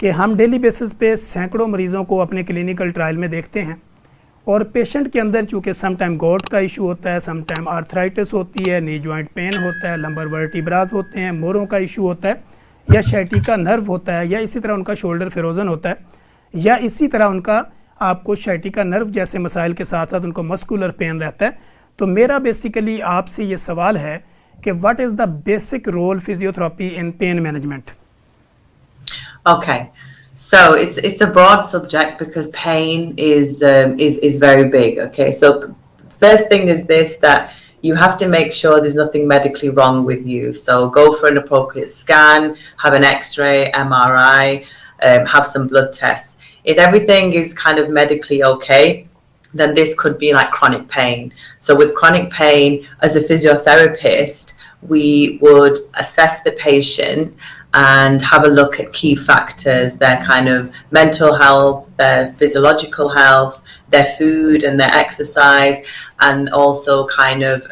कि हम daily basis पे सैकड़ों मरीज़ों को अपने क्लिनिकल ट्रायल में देखते हैं और पेशेंट के अंदर चूँकि सम टाइम गॉट का इशू होता है, सम टाइम आर्थराइटिस होती है, नी जॉइंट पेन होता है, लंबर वर्टिब्रास होते हैं, मोरों का इशू होता है, या शैटिका नर्व होता है, या इसी तरह उनका शोल्डर फिरोजन होता है, या इसी तरह उनका आपको शैटिका नर्व जैसे मसाइल के साथ साथ उनको मस्कुलर पेन रहता है। तो मेरा बेसिकली आपसे ये सवाल है कि what is the basic role physiotherapy in pain management? Okay, so it's a broad subject because pain is very big. Okay, so first thing is this, that you have to make sure there's nothing medically wrong with you. So go for an appropriate scan, have an X-ray, MRI, have some blood tests. If everything is kind of medically okay, then this could be like chronic pain. So with chronic pain, as a physiotherapist, we would assess the patient and have a look at key factors, their kind of mental health, their physiological health, their food and their exercise, and also kind of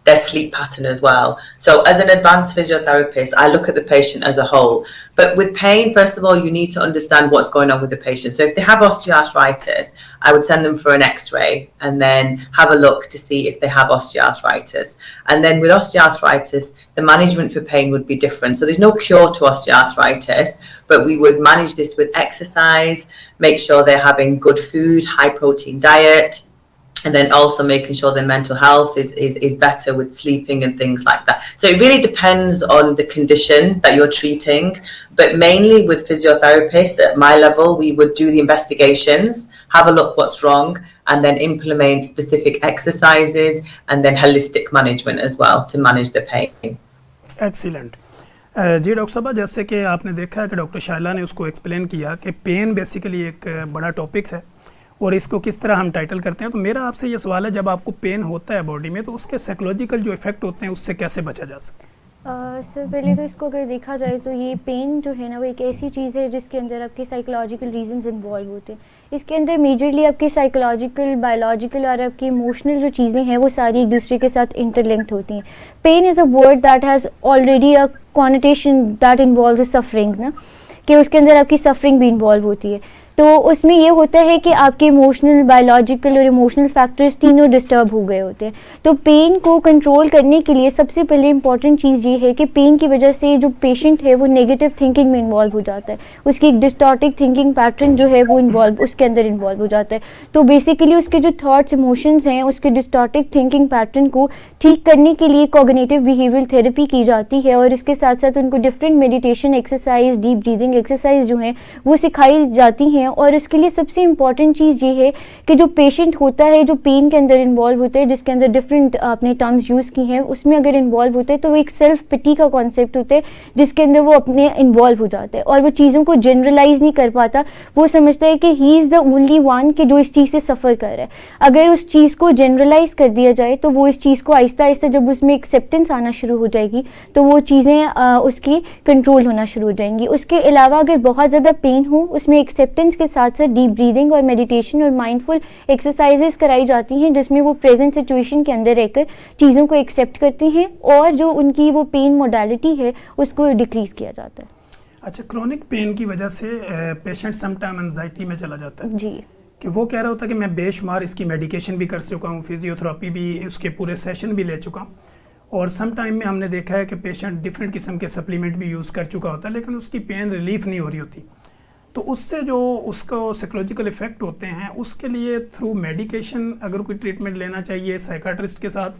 their sleep pattern as well. So as an advanced physiotherapist, I look at the patient as a whole. But with pain, first of all, you need to understand what's going on with the patient. So if they have osteoarthritis, I would send them for an X-ray and then have a look to see if they have osteoarthritis. And then with osteoarthritis, the management for pain would be different. So there's no cure to osteoarthritis, but we would manage this with exercise, make sure they're having good food, high protein diet, and then also making sure their mental health is better with sleeping and things like that. So it really depends on the condition that you're treating, but mainly with physiotherapists at my level, we would do the investigations, have a look what's wrong, and then implement specific exercises and then holistic management as well to manage the pain. Excellent. जी doctor साहब, जैसे कि आपने देखा है कि doctor शाइला ने उसको एक्सप्लेन किया कि पेन बेसिकली एक बड़ा टॉपिक्स है और इसको किस तरह हम टाइटल करते हैं। तो मेरा आपसे ये सवाल है, जब आपको पेन होता है बॉडी में, तो उसके साइकोलॉजिकल जो इफेक्ट होते हैं उससे कैसे बचा जा सकता है? सर पहले तो इसको अगर देखा जाए तो ये पेन जो है ना, वो एक ऐसी चीज़ है जिसके अंदर आपके साइकोलॉजिकल रीजंस इन्वॉल्व होते हैं। इसके अंदर मेजरली आपके साइकोलॉजिकल, बायोलॉजिकल और आपकी इमोशनल जो चीज़ें हैं वो सारी एक दूसरे के साथ इंटरलिंक्ड होती हैं। Pain is a word that has already a connotation that involves a suffering ना, कि उसके अंदर आपकी सफरिंग भी इन्वॉल्व होती है। तो उसमें ये होता है कि आपके इमोशनल, बायोलॉजिकल और इमोशनल फैक्टर्स तीनों डिस्टर्ब हो गए होते हैं। तो पेन को कंट्रोल करने के लिए सबसे पहले इंपॉर्टेंट चीज़ ये है कि पेन की वजह से जो पेशेंट है वो नेगेटिव थिंकिंग में इन्वॉल्व हो जाता है, उसकी एक डिस्टॉर्टिक थिंकिंग पैटर्न जो है वो उसके अंदर इन्वॉल्व हो जाता है। तो बेसिकली उसके जो थॉट्स, इमोशंस हैं, उसके डिस्टॉर्टिक थिंकिंग पैटर्न को ठीक करने के लिए कॉग्निटिव बिहेवियरल थेरेपी की जाती है और इसके साथ साथ उनको different meditation exercise, deep breathing exercise जो हैं वो सिखाई जाती हैं। और इसके लिए सबसे इम्पॉर्टेंट चीज़ ये है कि जो पेशेंट होता है, जो पेन के अंदर इन्वॉल्व होता है, जिसके अंदर डिफरेंट आपने टर्म्स यूज़ की हैं, उसमें अगर इन्वॉल्व होता है तो वो एक सेल्फ पिटी का कॉन्सेप्ट होता है जिसके अंदर वो अपने इन्वॉल्व हो जाता है और वो चीज़ों को जनरलाइज नहीं कर पाता। वो समझता है कि he is the only one कि जो इस चीज़ से सफ़र कर रहा है। अगर उस चीज़ को जनरलाइज कर दिया जाए तो वो इस चीज़ को आहिस्ता आहिस्ता, जब उसमें एक्सेप्टेंस आना शुरू हो जाएगी तो वो चीज़ें उसकी कंट्रोल होना शुरू हो जाएंगी। उसके अलावा अगर बहुत ज़्यादा पेन हो, उसमें एक्सेप्टेंस के साथ साथ डीप ब्रीदिंग और मेडिटेशन और माइंडफुल एक्सरसाइजेस कराई जाती हैं जिसमें वो प्रेजेंट सिचुएशन के अंदर रहकर चीज़ों को एक्सेप्ट करती हैं और जो उनकी वो पेन मोडालिटी है उसको डिक्रीज किया जाता है। अच्छा, क्रोनिक पेन की वजह से पेशेंट सम टाइम एंजाइटी में चला जाता है जी, कि वो कह रहा होता है कि मैं बेशुमार इसकी मेडिकेशन भी कर चुका हूँ, फिजियोथेरेपी भी, उसके पूरे सेशन भी ले चुका हूँ, और सम टाइम में हमने देखा है कि पेशेंट डिफरेंट किस्म के सप्लीमेंट भी यूज़ कर चुका होता है लेकिन उसकी पेन रिलीफ नहीं हो रही होती। तो उससे जो उसको साइकोलॉजिकल इफेक्ट होते हैं उसके लिए थ्रू मेडिकेशन अगर कोई ट्रीटमेंट लेना चाहिए साइकाट्रिस्ट के साथ,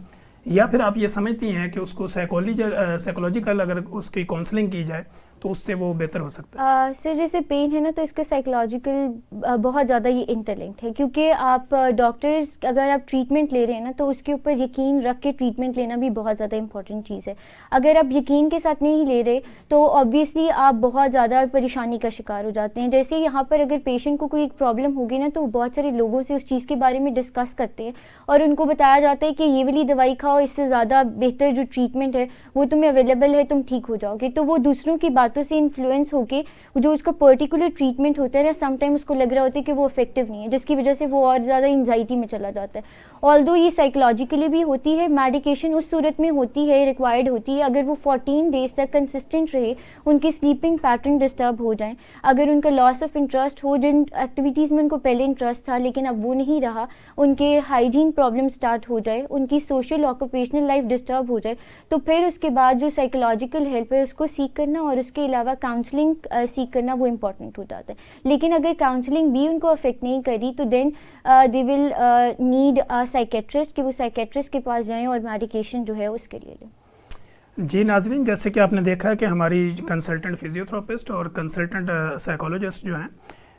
या फिर आप ये समझती हैं कि उसको साइकोलॉजिकल अगर उसकी काउंसलिंग की जाए तो उससे वो बेहतर हो सकता है? सर जैसे पेन है ना, तो इसके साइकोलॉजिकल बहुत ज़्यादा ये इंटरलिंक्ड है, क्योंकि आप डॉक्टर्स अगर आप ट्रीटमेंट ले रहे हैं ना तो उसके ऊपर यकीन रख के ट्रीटमेंट लेना भी बहुत ज़्यादा इंपॉर्टेंट चीज़ है। अगर आप यकीन के साथ नहीं ले रहे तो ऑब्वियसली आप बहुत ज़्यादा परेशानी का शिकार हो जाते हैं। जैसे यहाँ पर अगर पेशेंट को कोई एक प्रॉब्लम होगी ना तो बहुत सारे लोगों से उस चीज़ के बारे में डिस्कस करते हैं और उनको बताया जाता है कि ये वाली दवाई खाओ, इससे ज़्यादा बेहतर जो ट्रीटमेंट है वो तुम्हें अवेलेबल है, तुम ठीक हो जाओगे। तो वो दूसरों की बातों से इन्फ्लुएंस होके जो उसका पर्टिकुलर ट्रीटमेंट होता है ना, समटाइम उसको लग रहा होता है कि वो इफेक्टिव नहीं है, जिसकी वजह से वो और ज़्यादा एंजाइटी में चला जाता है। ऑल्दो ये साइकोलॉजिकली भी होती है, मेडिकेशन उस सूरत में होती है, रिक्वायर्ड होती है अगर वो 14 डेज तक कंसिस्टेंट रहे, उनकी स्लीपिंग पैटर्न डिस्टर्ब हो जाए, अगर उनका लॉस ऑफ इंटरेस्ट हो, जिन एक्टिविटीज़ में उनको पहले इंटरेस्ट था लेकिन अब वो नहीं रहा, उनके हाइजीन प्रॉब्लम स्टार्ट हो जाए, उनकी सोशल ऑक्यूपेशनल लाइफ डिस्टर्ब हो जाए, तो फिर उसके बाद जो साइकोलॉजिकल हेल्प है उसको सीख करना और उसके अलावा काउंसलिंग सीख करना वो इम्पॉर्टेंट हो जाता है। लेकिन अगर काउंसलिंग भी उनको अफेक्ट नहीं करी तो then they will need a psychiatrist, कि वो साइकेट्रिस्ट के पास जाएं और मेडिकेशन जो है उसके लिए लें। जी नाजरीन, जैसे कि आपने देखा है कि हमारी कंसल्टेंट फिजियोथेरेपिस्ट और कंसल्टेंट साइकोलॉजिस्ट जो हैं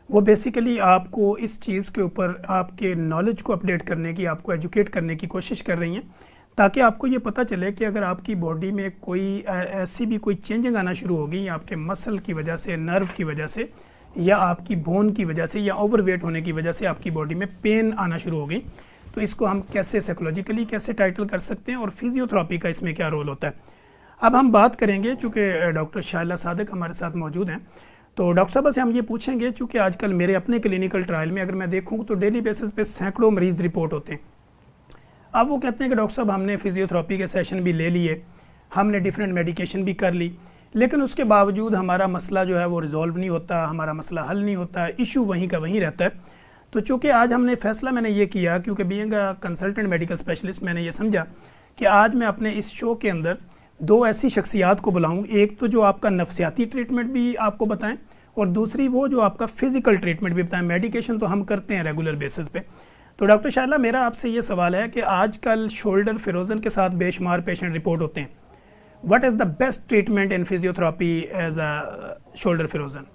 वो बेसिकली आपको इस चीज़ के ऊपर आपके नॉलेज को अपडेट करने की, आपको एजुकेट करने की कोशिश कर रही हैं ताकि आपको ये पता चले कि अगर आपकी बॉडी में कोई ऐसी भी कोई चेंजिंग आना शुरू होगी आपके मसल की वजह से, नर्व की वजह से, या आपकी बोन की वजह से, या ओवरवेट होने की वजह से आपकी बॉडी में पेन आना शुरू हो गई, तो इसको हम कैसे साइकोलॉजिकली कैसे टाइटल कर सकते हैं और फिजियोथेरेपी का इसमें क्या रोल होता है। अब हम बात करेंगे, चूँकि डॉक्टर शाइला सादिक हमारे साथ मौजूद हैं, तो डॉक्टर साहब से हम ये पूछेंगे, चूँकि आजकल मेरे अपने क्लिनिकल ट्रायल में अगर मैं देखूँ तो डेली बेसिस पे सैकड़ों मरीज़ रिपोर्ट होते हैं। अब वो कहते हैं कि डॉक्टर साहब हमने फिजियोथेरेपी के सेशन भी ले लिए, हमने डिफरेंट मेडिकेशन भी कर ली, लेकिन उसके बावजूद हमारा मसला जो है वो रिजॉल्व नहीं होता, हमारा मसला हल नहीं होता, इशू वहीं का वहीं रहता है। तो चूँकि आज हमने फैसला मैंने ये किया, क्योंकि being a consultant medical specialist, मैंने ये समझा कि आज मैं अपने इस शो के अंदर दो ऐसी शख्सियात को बुलाऊँ, एक तो जो आपका नफ्सियाती ट्रीटमेंट भी आपको बताएं और दूसरी वो जो आपका फ़िज़िकल ट्रीटमेंट भी बताएं। मेडिकेशन तो हम करते हैं रेगुलर बेसिस पे। तो डॉक्टर शाइला, मेरा आपसे ये सवाल है कि आजकल शोल्डर फिरोजन के साथ बेशुमार पेशेंट रिपोर्ट होते हैं। What is the best treatment in physiotherapy as a shoulder frozen?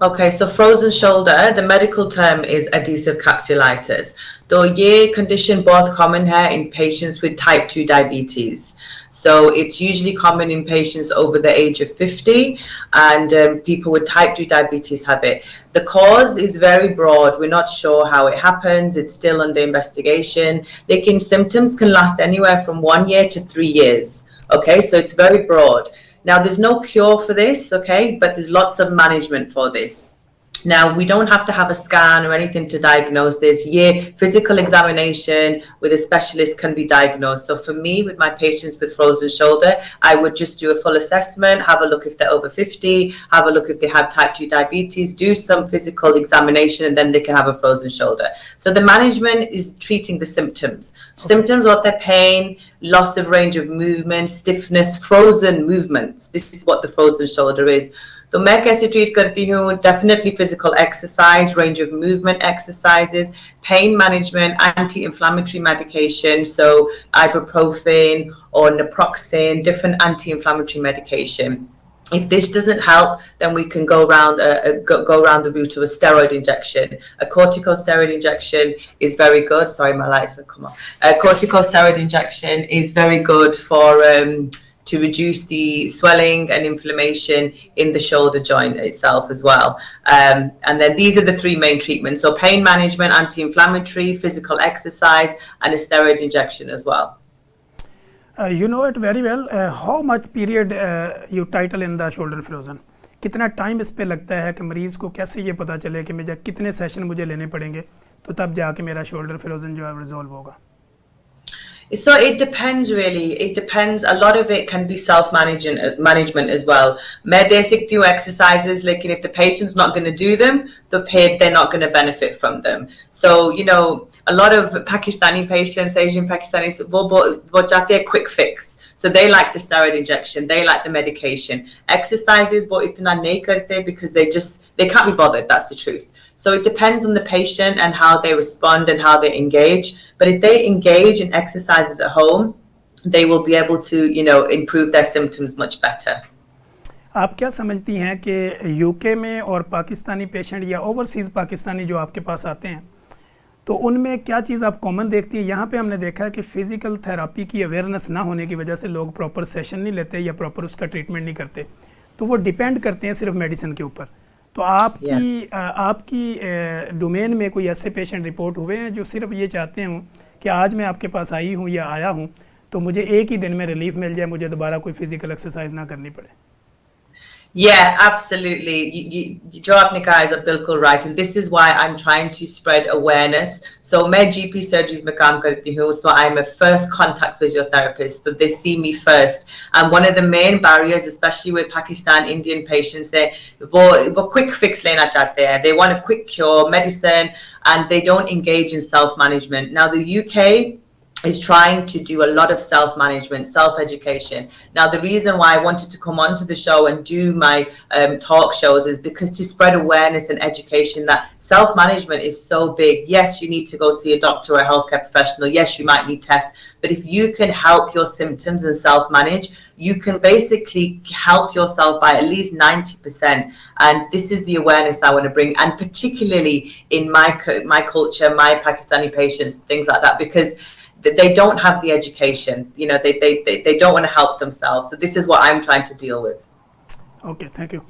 Okay, so frozen shoulder, the medical term is adhesive capsulitis. तो ये condition बहुत common है in patients with type 2 diabetes. So it's usually common in patients over the age of 50 and people with type 2 diabetes have it. The cause is very broad. We're not sure how it happens. It's still under investigation. Lekin symptoms can last anywhere from 1 year to 3 years. Okay, so it's very broad. Now, there's no cure for this, okay, but there's lots of management for this. Now, we don't have to have a scan or anything to diagnose this. Yeah, physical examination with a specialist can be diagnosed. So for me, with my patients with frozen shoulder, I would just do a full assessment, have a look if they're over 50, have a look if they have type 2 diabetes, do some physical examination, and then they can have a frozen shoulder. So the management is treating the symptoms. Okay. Symptoms are their pain, loss of range of movement, stiffness, frozen movements. This is what the frozen shoulder is. तो मैं कैसे treat करती हूँ? Definitely physical exercise, range of movement exercises, pain management, anti inflammatory medication, so ibuprofen or naproxen, different anti-inflammatory medication. If this doesn't help, then we can go around the route of a steroid injection. A corticosteroid injection is very good. Sorry, my lights have come off. A corticosteroid injection is very good for to reduce the swelling and inflammation in the shoulder joint itself as well. And then these are the three main treatments. So pain management, anti-inflammatory, physical exercise, and a steroid injection as well. You know it very well. How much period you title in the shoulder fusion? कितना time इस पे लगता है कि मरीज़ को कैसे ये पता चले कि मुझे कितने सेशन मुझे लेने पड़ेंगे तो तब जाके मेरा शोल्डर फ्यूजन जो है रिजॉल्व होगा? So it depends really. It depends. A lot of it can be self-management as well. मैं दे सकती हूँ exercises, लेकिन if the patient's not going to do them, they're not going to benefit from them. So, you know, a lot of Pakistani patients, Asian Pakistanis, वो चाहते हैं quick fix. So they like the steroid injection, they like the medication. Exercises वो इतना नहीं करते because they can't be bothered, that's the truth. So it depends on the patient and how they respond and how they engage. But if they engage in exercises at home, they will be able to, you know, improve their symptoms much better. आप क्या समझती हैं कि UK में और Pakistani patient या overseas Pakistani जो आपके पास आते हैं तो उनमें क्या चीज़ आप कॉमन देखती हैं? यहाँ पे हमने देखा है कि फ़िज़िकल थेरापी की अवेयरनेस ना होने की वजह से लोग प्रॉपर सेशन नहीं लेते या प्रॉपर उसका ट्रीटमेंट नहीं करते, तो वो डिपेंड करते हैं सिर्फ मेडिसिन के ऊपर। तो आपकी डोमेन में कोई ऐसे पेशेंट रिपोर्ट हुए हैं जो सिर्फ ये चाहते हों कि आज मैं आपके पास आई हूँ या आया हूँ तो मुझे एक ही दिन में रिलीफ मिल जाए, मुझे दोबारा कोई फिज़िकल एक्सरसाइज ना करनी पड़े? Yeah, absolutely. जो आपने कहा is बिल्कुल right, and this is why I'm trying to spread awareness. So मैं GP surgeries में काम करती हूँ, so I'm a first contact physiotherapist, so they see me first. And one of the main barriers, especially with Pakistan Indian patients, है वो quick fix लेना चाहते हैं. They want a quick cure, medicine, and they don't engage in self-management. Now the UK is trying to do a lot of self-management, self-education. Now, the reason why I wanted to come onto the show and do my talk shows is because to spread awareness and education that self-management is so big. Yes, you need to go see a doctor or a healthcare professional. Yes, you might need tests. But if you can help your symptoms and self-manage, you can basically help yourself by at least 90%. And this is the awareness I want to bring. And particularly in my culture, my Pakistani patients, things like that, because they don't have the education, you know, they don't want to help themselves. So this is what I'm trying to deal with. Okay, thank you.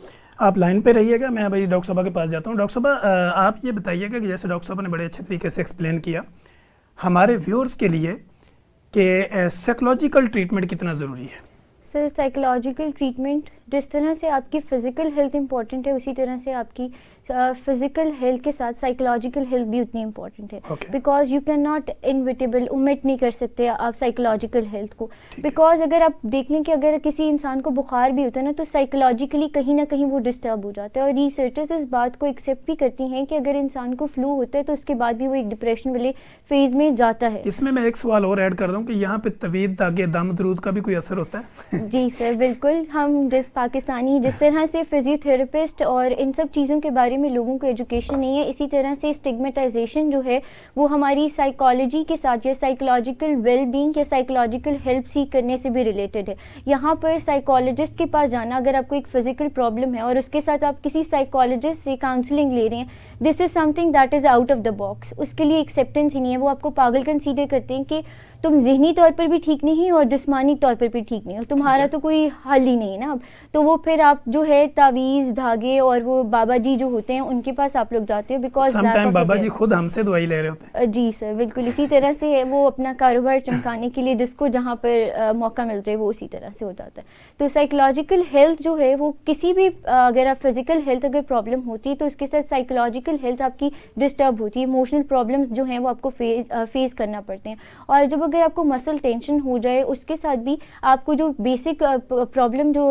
आप line पे रहिएगा, मैं अभी doctor साहबा के पास जाता हूँ। Doctor साहबा, आप ये बताइएगा कि जैसे डॉक्टर साहबा ने बड़े अच्छे तरीके से एक्सप्लेन किया हमारे व्यूअर्स के लिए कि साइकोलॉजिकल ट्रीटमेंट कितना ज़रूरी है। सर, साइकोलॉजिकल ट्रीटमेंट जिस तरह से आपकी फ़िज़िकल हेल्थ इंपॉर्टेंट है, उसी तरह से आपकी फिज़िकल हेल्थ के साथ साइकोलॉजिकल हेल्थ भी उतनी इंपॉर्टेंट है। Because you can not inevitable omit नहीं कर सकते आप साइकोलॉजिकल हेल्थ को। बिकॉज अगर आप देख लें कि अगर किसी इंसान को बुखार भी होता है ना, तो साइकोलॉजिकली कहीं ना कहीं वो डिस्टर्ब हो जाता है। और रिसर्चर्स इस बात को एक्सेप्ट भी करती हैं कि अगर इंसान को फ्लू होता है तो उसके बाद भी वो एक डिप्रेशन वाले फेज में जाता है। इसमें मैं एक सवाल और ऐड कर रहा हूँ कि यहाँ पे तवीद, दागे, दम, दरूद का भी कोई असर होता है? जी सर, बिल्कुल। हम जिस तरह से फिजियोथेरेपिस्ट और इन सब चीज़ों के बारे में लोगों को एजुकेशन नहीं है, इसी तरह से स्टिग्मेटाइजेशन जो है वो हमारी साइकोलॉजी के साथ या साइकोलॉजिकल वेलबींग या साइकोलॉजिकल हेल्प सीख करने से भी रिलेटेड है। यहाँ पर साइकोलॉजिस्ट के पास जाना, अगर आपको एक फिजिकल प्रॉब्लम है और उसके साथ आप किसी साइकोलॉजिस्ट से काउंसलिंग ले रहे हैं, this is something that is out of the box. उसके लिए एक्सेप्टेंस ही नहीं है। वो आपको पागल कंसीडर करते हैं कि तुम ज़हनी तौर पर भी ठीक नहीं और जिस्मानी तौर पर भी ठीक नहीं हो, तुम्हारा तो कोई हल ही नहीं है ना अब। तो वो फिर आप जो है तावीज़, धागे और वो बाबा जी जो होते हैं उनके पास आप लोग जाते हो, बिकॉज बाबा जी खुद हमसे दवाई ले रहे होते हैं। जी सर, बिल्कुल इसी तरह से है। वो अपना कारोबार चमकाने के लिए जिसको जहाँ पर मौका मिल जाए वो उसी तरह से हो जाता है। तो साइकोलॉजिकल हेल्थ जो है वो किसी भी अगर आप फिजिकल हेल्थ अगर प्रॉब्लम होती है तो उसके साथ साइकोलॉजिकल हेल्थ आपकी डिस्टर्ब होती है। इमोशनल प्रॉब्लम्स जो हैं वो आपको फेस करना पड़ते हैं। और जब अगर आपको मसल टेंशन हो जाए, उसके साथ भी आपको जो बेसिक प्रॉब्लम जो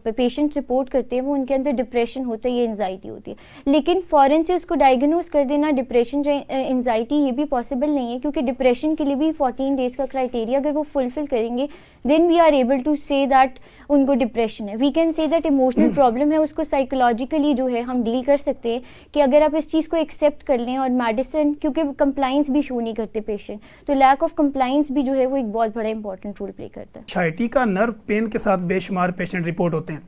पेशेंट रिपोर्ट करते हैं वो उनके अंदर डिप्रेशन होता है या एंजाइटी होती है। लेकिन फ़ौरन से उसको डायग्नोज कर देना डिप्रेशन या एंजाइटी ये भी पॉसिबल नहीं है, क्योंकि डिप्रेशन के लिए भी 14 डेज़ का क्राइटेरिया अगर वो फुलफिल करेंगे then we are able to say that उनको डिप्रेशन है। We can say that emotional problem है, उसको साइकोलॉजिकली जो है हम डील कर सकते हैं कि अगर आप इस चीज़ को एक्सेप्ट कर लें। और मेडिसिन, क्योंकि कंप्लाइंस भी शो नहीं करते पेशेंट, तो लैक ऑफ कंप्लाइंस भी जो है वो एक बहुत बड़ा इंपॉर्टेंट रोल प्ले करता है। sciatica नर्व पेन के साथ बेशुमार पेशेंट रिपोर्ट होते हैं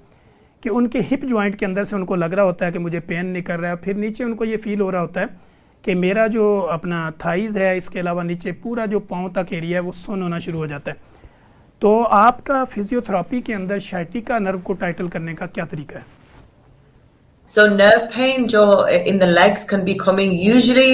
कि उनके हिप जॉइंट के अंदर से उनको लग रहा होता है कि मुझे पेन नहीं कर रहा है, फिर नीचे उनको ये फील हो रहा होता है कि मेरा जो अपना थाइज़ है, इसके अलावा नीचे पूरा जो पाँव तक एरिया है वो सुन्न होना शुरू हो जाता है। तो आपका फिजियोथेरेपी के अंदर sciatica नर्व को टाइटल करने का क्या तरीका है? So nerve pain जो in the legs can be coming usually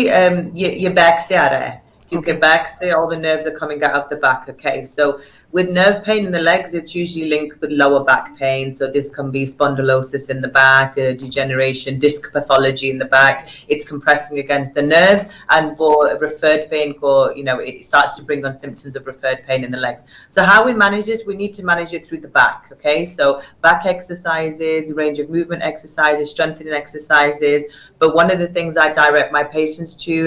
ये back से आ रहा है, क्योंकि back से all the nerves are coming out of the back. Okay, so with nerve pain in the legs, it's usually linked with lower back pain. So this can be spondylosis in the back, degeneration, disc pathology in the back. It's compressing against the nerves, and for referred pain, it starts to bring on symptoms of referred pain in the legs. So how we manage this? We need to manage it through the back. Okay, so back exercises, range of movement exercises, strengthening exercises. But one of the things I direct my patients to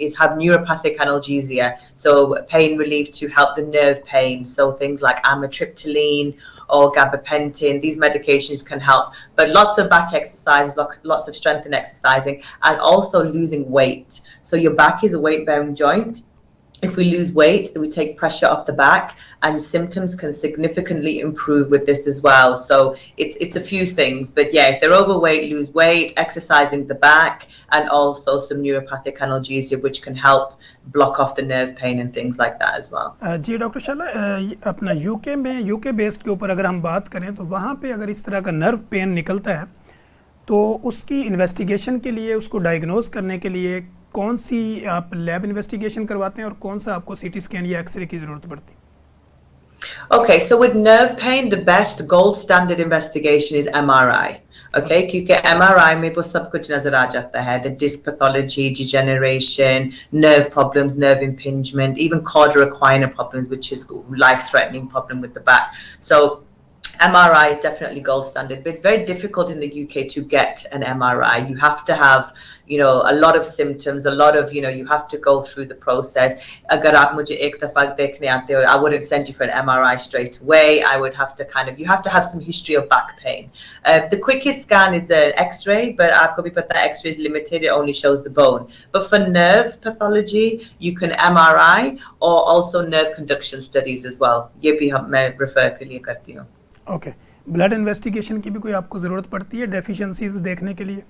is have neuropathic analgesia, so pain relief to help the nerve pain. So things like amitriptyline or gabapentin, these medications can help. But lots of back exercises, lots of strength and exercising, and also losing weight. So your back is a weight-bearing joint. If we lose weight, then we take pressure off the back, and symptoms can significantly improve with this as well. So it's a few things, but yeah, if they're overweight, lose weight, exercising the back, and also some neuropathic analgesia, which can help block off the nerve pain and things like that as well. जी doctor शाला, अपना UK based के ऊपर अगर हम बात करें तो वहाँ पे अगर इस तरह का नर्व पेन निकलता है तो उसकी इन्वेस्टिगेशन के लिए, उसको डायग्नोज करने के लिए कौन सी आप लैब इन्वेस्टिगेशन करवाते हैं और कौन सा आपको सीटी स्कैन या एक्सरे की ज़रूरत पड़ती है? Okay, so with nerve pain, the best gold standard investigation is MRI. Okay, क्योंकि MRI में वो सब कुछ नजर आ जाता है, the disc pathology, degeneration, nerve problems, nerve impingement, even cauda equina problems, which is life-threatening problem with the back. So MRI is definitely gold standard, but it's very difficult in the UK to get an MRI. You have to have, a lot of symptoms, a lot of, you have to go through the process. Agar aap mujhe ek dafa dekhne aate ho, I wouldn't send you for an MRI straight away. I would have to you have to have some history of back pain. The quickest scan is an X-ray, but aapko bhi pata hai X-ray is limited, it only shows the bone. But for nerve pathology, you can MRI or also nerve conduction studies as well. Ye bhi main refer ke liye karti hu. Okay, blood investigation की भी कोई आपको ज़रूरत पड़ती है deficiencies देखने के लिए?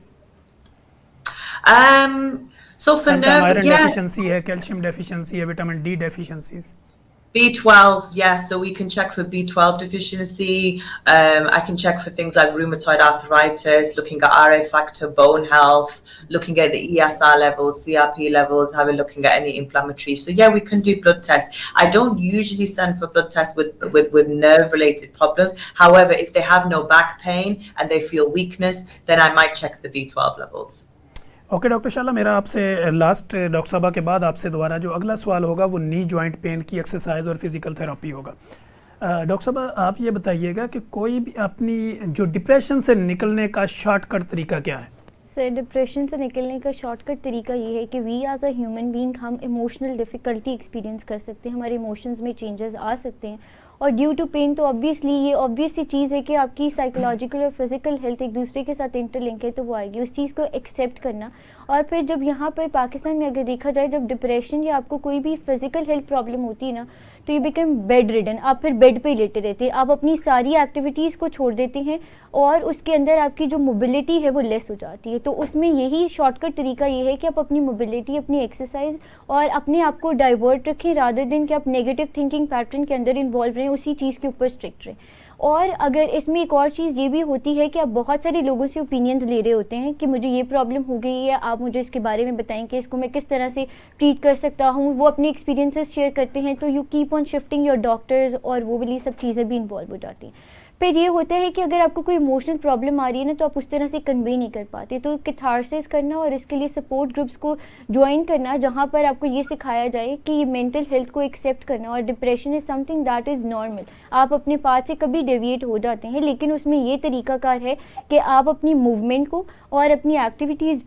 So for nerve, iron yeah. Deficiency है, कैल्शियम डेफिशिएंसी है, vitamin D deficiencies. B12, yeah, so we can check for B12 deficiency. I can check for things like rheumatoid arthritis, looking at RA factor, bone health, looking at the ESR levels, CRP levels, looking at any inflammatory. So yeah, we can do blood tests. I don't usually send for blood tests with nerve-related problems. However, if they have no back pain and they feel weakness, then I might check the B12 levels. Okay doctor शाला, मेरा आपसे last doctor साहबा के बाद आपसे दोबारा जो अगला सवाल होगा वो नी जॉइंट पेन की एक्सरसाइज और फिजिकल थेरेपी होगा. डॉक्टर साहबा, आप ये बताइएगा कि कोई भी अपनी जो डिप्रेशन से निकलने का शॉर्टकट तरीका क्या है? सर, डिप्रेशन से निकलने का शॉर्टकट तरीका ये है कि we as a human being हम इमोशनल डिफ़िकल्टी एक्सपीरियंस कर सकते हैं, हमारे इमोशंस में चेंजेस आ सकते हैं, और ड्यू टू पेन तो ऑब्वियसली ये ऑब्वियस सी चीज़ है कि आपकी साइकोलॉजिकल और फिजिकल हेल्थ एक दूसरे के साथ इंटरलिंक है, तो वो आएगी. उस चीज़ को एक्सेप्ट करना. और फिर जब यहाँ पर पाकिस्तान में अगर देखा जाए, जब डिप्रेशन या आपको कोई भी फिजिकल हेल्थ प्रॉब्लम होती है ना, तो यू बिकम बेड रिडन. आप फिर बेड पे लेटे रहते हैं, आप अपनी सारी एक्टिविटीज़ को छोड़ देते हैं और उसके अंदर आपकी जो मोबिलिटी है वो लेस हो जाती है. तो उसमें यही शॉर्टकट तरीका ये है कि आप अपनी मोबिलिटी, अपनी एक्सरसाइज और अपने आप को डाइवर्ट रखें, रादर दिन कि आप नेगेटिव थिंकिंग पैटर्न के अंदर इन्वॉल्व रहें, उसी चीज़ के ऊपर स्ट्रिक्ट रहें. और अगर इसमें एक और चीज़ ये भी होती है कि आप बहुत सारे लोगों से ओपिनियंस ले रहे होते हैं कि मुझे ये प्रॉब्लम हो गई है, आप मुझे इसके बारे में बताएं कि इसको मैं किस तरह से ट्रीट कर सकता हूँ. वो अपने एक्सपीरियंसेस शेयर करते हैं, तो you keep on shifting your doctors और वो वाली सब चीज़ें भी इन्वॉल्व हो जाती हैं. फिर ये होता है कि अगर आपको कोई इमोशनल प्रॉब्लम आ रही है ना, तो आप उस तरह से कन्वे नहीं कर पाते, तो कैथारसिस करना और इसके लिए सपोर्ट ग्रुप्स को ज्वाइन करना, जहाँ पर आपको ये सिखाया जाए कि ये मेंटल हेल्थ को एक्सेप्ट करना, और depression is something that is normal. आप अपने पाथ से कभी डेविएट हो जाते हैं, लेकिन उसमें ये तरीकाकार है कि आप अपनी मूवमेंट को और अपनी एक्टिविटीज़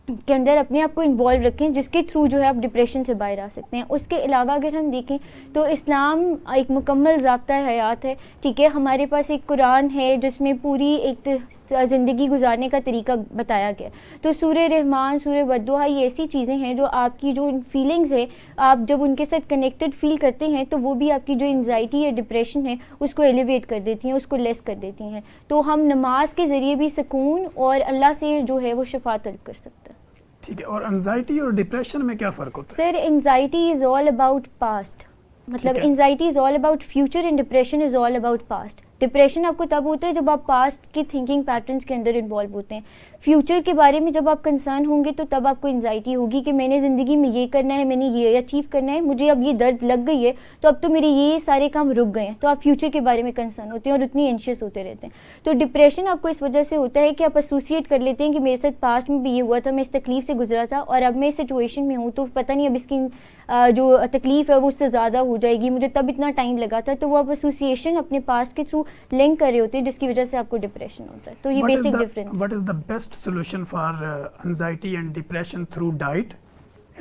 के अंदर अपने आप को इन्वॉल्व रखें, जिसके थ्रू जो है आप डिप्रेशन से बाहर आ सकते हैं. उसके अलावा अगर हम देखें तो इस्लाम एक मुकम्मल ज़ाब्ता हयात है, ठीक है. हमारे पास एक कुरान है जिसमें पूरी एक ज़िंदगी गुजारने का तरीका बताया गया. तो सूरह रहमान, सूरह बद्दुआ, ये ऐसी चीज़ें हैं जो आपकी जो फीलिंग्स है, आप जब उनके साथ कनेक्टेड फील करते हैं तो वो भी आपकी जो एंजाइटी या डिप्रेशन है उसको एलिवेट कर देती हैं, उसको लेस कर देती हैं. तो हम नमाज के ज़रिए भी सुकून और अल्लाह से जो है वो शफा तलब कर सकते हैं. ठीक है, और एंजाइटी और डिप्रेशन में क्या फ़र्क होता है? Sir, anxiety is all about past, मतलब anxiety is all about future and depression is all about past. Depression आपको तब होता है जब आप पास्ट के थिंकिंग पैटर्न्स के अंदर इन्वॉल्व होते हैं. फ्यूचर के बारे में जब आप कंसर्न होंगे तो तब आपको एंजाइटी होगी कि मैंने ज़िंदगी में ये करना है, मैंने ये अचीव करना है, मुझे अब ये दर्द लग गई है तो अब तो मेरे ये सारे काम रुक गए हैं. तो आप फ्यूचर के बारे में कंसर्न होते हैं और उतनी एंशियस होते रहते हैं. तो डिप्रेशन आपको इस वजह से होता है कि आप एसोसिएट कर लेते हैं कि मेरे साथ पास्ट में भी ये हुआ था, मैं इस तकलीफ से गुजरा था और अब मैं इस सिचुएशन में हूँ, तो पता नहीं अब इसकी जो तकलीफ है वो उससे ज़्यादा हो जाएगी, मुझे तब इतना टाइम लगा था. तो वो आप एसोसिएशन अपने पास्ट के थ्रू लिंक कर रहे होते हैं, जिसकी वजह से आपको डिप्रेशन होता है. तो ये basic difference. What is the best solution for anxiety and depression through diet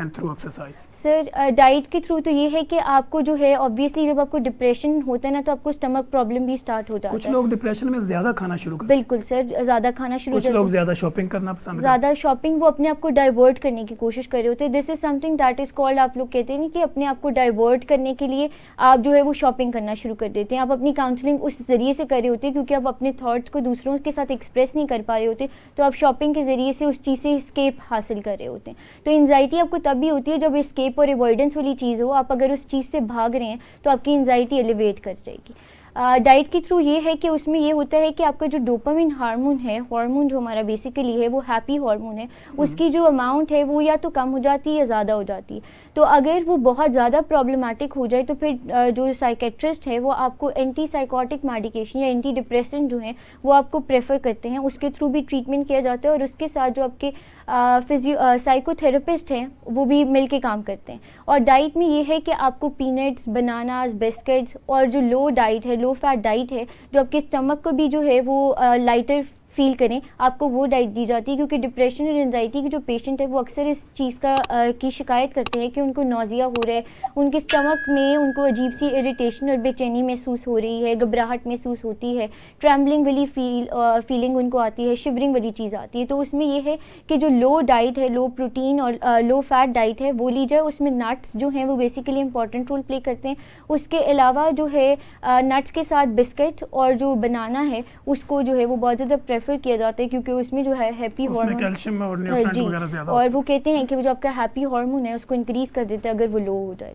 and through exercise? Sir, diet के थ्रू तो ये है कि आपको जो है ऑब्वियसली जब आपको डिप्रेशन होता है ना तो आपको स्टमक प्रॉब्लम भी स्टार्ट हो जाता है. कुछ लोग डिप्रेशन में ज़्यादा खाना शुरू करते हैं. बिल्कुल सर, ज़्यादा खाना शुरू कुछ लोग ज़्यादा शॉपिंग करना पसंद करते हैं. ज़्यादा शॉपिंग, वो अपने आप को डाइवर्ट करने की कोशिश कर रहे होते हैं. This is something that is called, आप लोग कहते हैं कि अपने आप को डाइवर्ट करने के लिए आप जो है वो शॉपिंग करना शुरू कर देते हैं. आप अपनी काउंसलिंग उस ज़रिए से कर रहे होते हैं क्योंकि आप अपने थाट्स को दूसरों के साथ एक्सप्रेस नहीं कर पा रहे होते, तो आप शॉपिंग के ज़रिए से उस चीज़ से एस्केप हासिल कर रहे होते हैं. तो एंजाइटी आपको तब भी होती है जब एस्केप और अवॉइडेंस वाली चीज़ हो. आप अगर उस चीज़ से भाग रहे हैं तो आपकी एंजाइटी एलिवेट कर जाएगी. डाइट के थ्रू ये है कि उसमें ये होता है कि आपका जो डोपामिन हार्मोन जो हमारा बेसिकली है वो हैप्पी हार्मोन है, उसकी जो अमाउंट है वो या तो कम हो जाती है या ज़्यादा हो जाती है। तो अगर वो बहुत ज़्यादा प्रॉब्लमेटिक हो जाए तो फिर जो साइकेट्रिस्ट है वो आपको एंटी साइकोटिक मेडिकेशन या एंटी डिप्रेसेंट जो हैं वो आपको प्रेफर करते हैं, उसके थ्रू भी ट्रीटमेंट किया जाता है और उसके साथ जो आपके साइकोथेरेपिस्ट हैं वो भी मिल के काम करते हैं। और डाइट में ये है कि आपको पीनट्स, बनानास, बिस्किट्स और जो लो फैट डाइट है जो आपके स्टमक को भी जो है वो लाइटर फील करें, आपको वो डाइट दी जाती है। क्योंकि डिप्रेशन और एंजाइटी के जो पेशेंट है वो अक्सर इस चीज़ की शिकायत करते हैं कि उनको नौजिया हो रहा है, उनके स्टमक में उनको अजीब सी इरिटेशन और बेचैनी महसूस हो रही है, घबराहट महसूस होती है, ट्रैम्बलिंग वाली फीलिंग उनको आती है, शिवरिंग वाली चीज़ आती है। तो उसमें ये है कि जो लो डाइट है, लो प्रोटीन और लो फैट डाइट है वो ली जाए। उसमें नट्स जो हैं वो बेसिकली इंपॉर्टेंट रोल प्ले करते हैं। उसके अलावा जो है नट्स के साथ बिस्किट और जो बनाना है उसको जो है वो बहुत ज़्यादा प्रेफर किया जाता है क्योंकि उसमें जो है हैप्पी हार्मोन, कैल्शियम और न्यूट्रिएंट वगैरह ज़्यादा और वो कहते हैं कि वो जो आपका हैप्पी हार्मोन है उसको इंक्रीज कर देता है अगर वो लो हो जाए।